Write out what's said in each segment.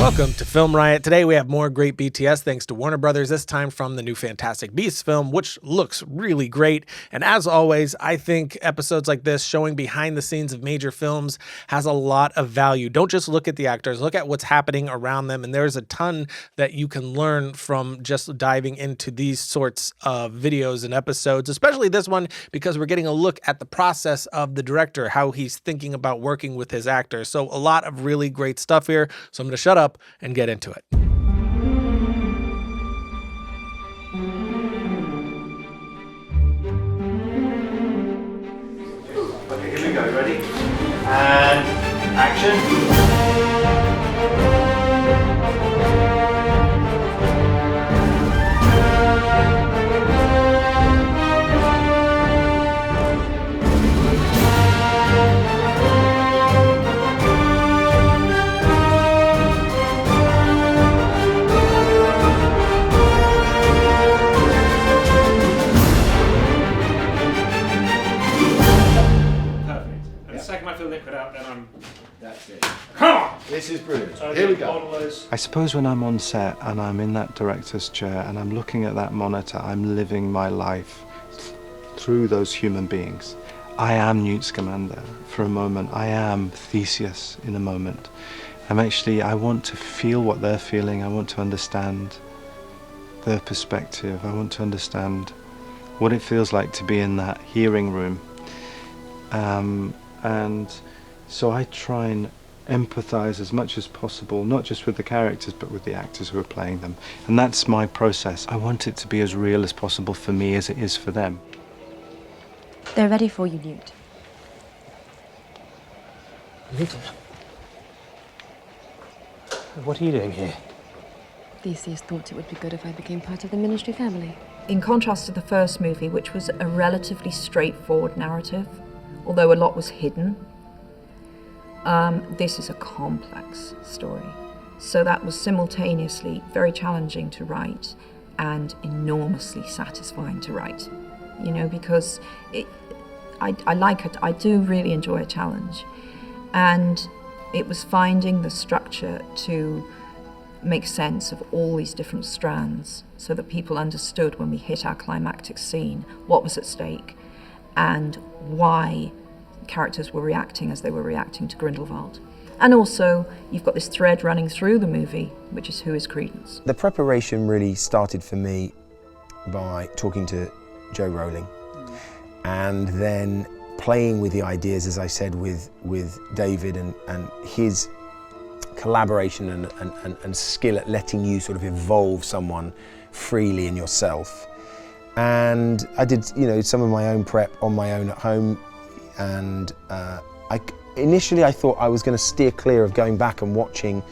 Welcome to Film Riot. Today we have more great BTS thanks to Warner Brothers, this time from the new Fantastic Beasts film, which looks really great. And as always, I think episodes like this, showing behind the scenes of major films, has a lot of value. Don't just look at the actors, look at what's happening around them. And there's a ton that you can learn from just diving into these sorts of videos and episodes, especially this one, because we're getting a look at the process of the director, how he's thinking about working with his actors. So a lot of really great stuff here. So I'm going to shut up and get into it. Okay, here we go. Ready? And action. Liquid out, then that's it. Come on! This is brilliant. Here we go. I suppose when I'm on set and I'm in that director's chair and I'm looking at that monitor, I'm living my life through those human beings. I am NEWT Scamander for a moment. I am Theseus in a moment. I want to feel what they're feeling. I want to understand their perspective. I want to understand what it feels like to be in that hearing room. And so I try and empathize as much as possible, not just with the characters, but with the actors who are playing them. And that's my process. I want it to be as real as possible for me as it is for them. They're ready for you, NEWT. Rita? What are you doing here? Theseus thought it would be good if I became part of the Ministry family. In contrast to the first movie, which was a relatively straightforward narrative, although a lot was hidden, this is a complex story. So that was simultaneously very challenging to write and enormously satisfying to write. You know, because I like it. I do really enjoy a challenge. And it was finding the structure to make sense of all these different strands so that people understood when we hit our climactic scene what was at stake and why characters were reacting as they were reacting to Grindelwald. And also, you've got this thread running through the movie, which is who is Credence. The preparation really started for me by talking to Joe Rowling and then playing with the ideas, as I said, with David and his collaboration and skill at letting you sort of evolve someone freely in yourself. And I did, some of my own prep on my own at home, and initially I thought I was going to steer clear of going back and watching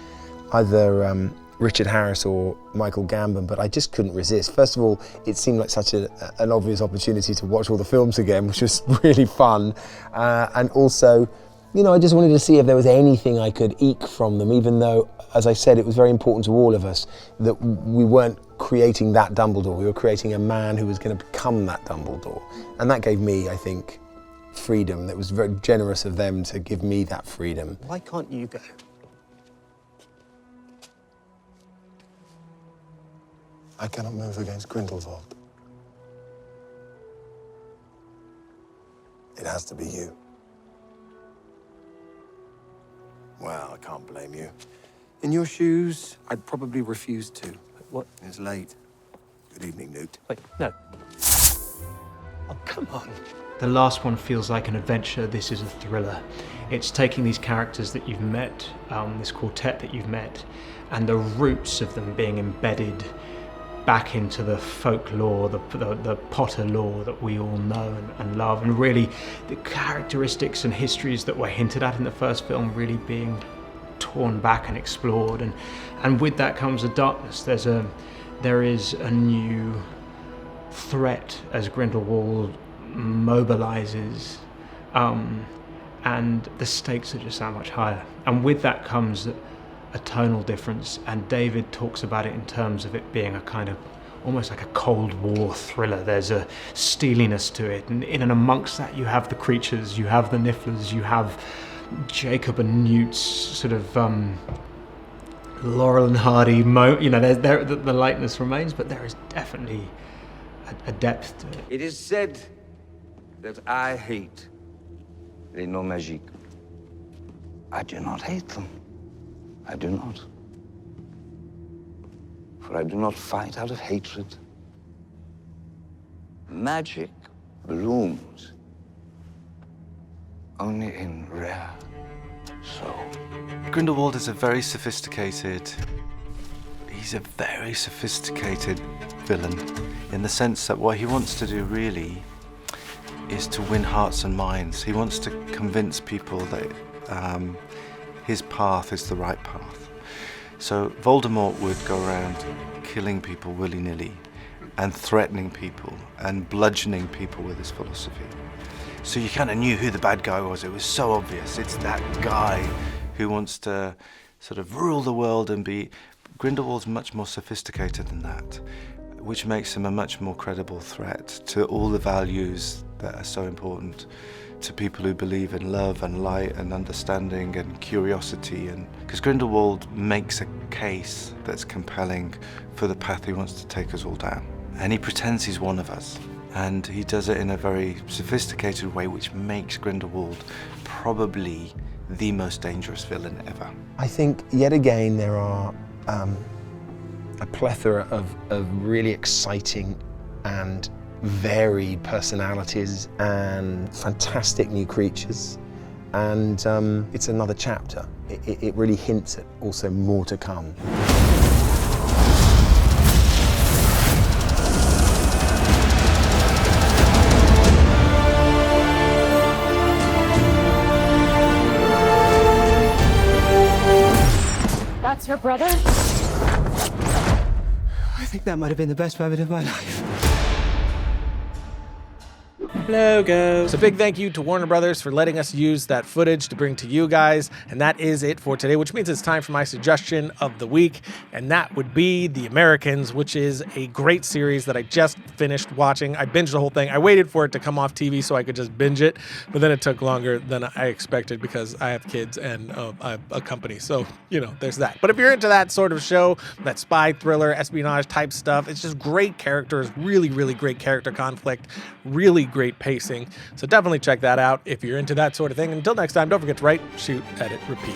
either Richard Harris or Michael Gambon, but I just couldn't resist. First of all, it seemed like such an obvious opportunity to watch all the films again, which was really fun, and also, I just wanted to see if there was anything I could eke from them, even though, as I said, it was very important to all of us that we weren't creating that Dumbledore, we were creating a man who was going to become that Dumbledore. And that gave me, I think, freedom. That was very generous of them to give me that freedom. Why can't you go? I cannot move against Grindelwald. It has to be you. Well, I can't blame you. In your shoes, I'd probably refuse to. What? It's late. Good evening, NEWT. Wait, no. Oh, come on. The last one feels like an adventure. This is a thriller. It's taking these characters that you've met, this quartet that you've met, and the roots of them being embedded back into the folklore, the Potter lore that we all know and love, and really the characteristics and histories that were hinted at in the first film really being torn back and explored, and with that comes a darkness. There is a new threat as Grindelwald mobilizes, and the stakes are just that much higher, and with that comes a tonal difference, and David talks about it in terms of it being a kind of almost like a Cold War thriller. There's a steeliness to it, and in and amongst that you have the creatures, you have the Nifflers, you have Jacob and Newt's sort of Laurel and Hardy, you know, the lightness remains, but there is definitely a depth to it. It is said that I hate les noms magiques. I do not hate them. I do not. For I do not fight out of hatred. Magic blooms only in rare soul. Grindelwald is a very sophisticated villain, in the sense that what he wants to do really is to win hearts and minds. He wants to convince people that his path is the right path. So Voldemort would go around killing people willy-nilly and threatening people and bludgeoning people with his philosophy. So you kind of knew who the bad guy was. It was so obvious. It's that guy who wants to sort of rule the world and be... Grindelwald's much more sophisticated than that, which makes him a much more credible threat to all the values that are so important to people who believe in love and light and understanding and curiosity. And because Grindelwald makes a case that's compelling for the path he wants to take us all down. And he pretends he's one of us. And he does it in a very sophisticated way, which makes Grindelwald probably the most dangerous villain ever. I think, yet again, there are a plethora of really exciting and varied personalities and fantastic new creatures. And it's another chapter. It really hints at also more to come. That's her brother? I think that might have been the best moment of my life. Logo. So big thank you to Warner Brothers for letting us use that footage to bring to you guys. And that is it for today, which means it's time for my suggestion of the week. And that would be The Americans, which is a great series that I just finished watching. I binged the whole thing. I waited for it to come off TV so I could just binge it, but then it took longer than I expected because I have kids and I have a company. So, you know, there's that. But if you're into that sort of show, that spy thriller, espionage type stuff, it's just great characters, really, really great character conflict, really great pacing. So definitely check that out if you're into that sort of thing. Until next time, don't forget to write, shoot, edit, repeat.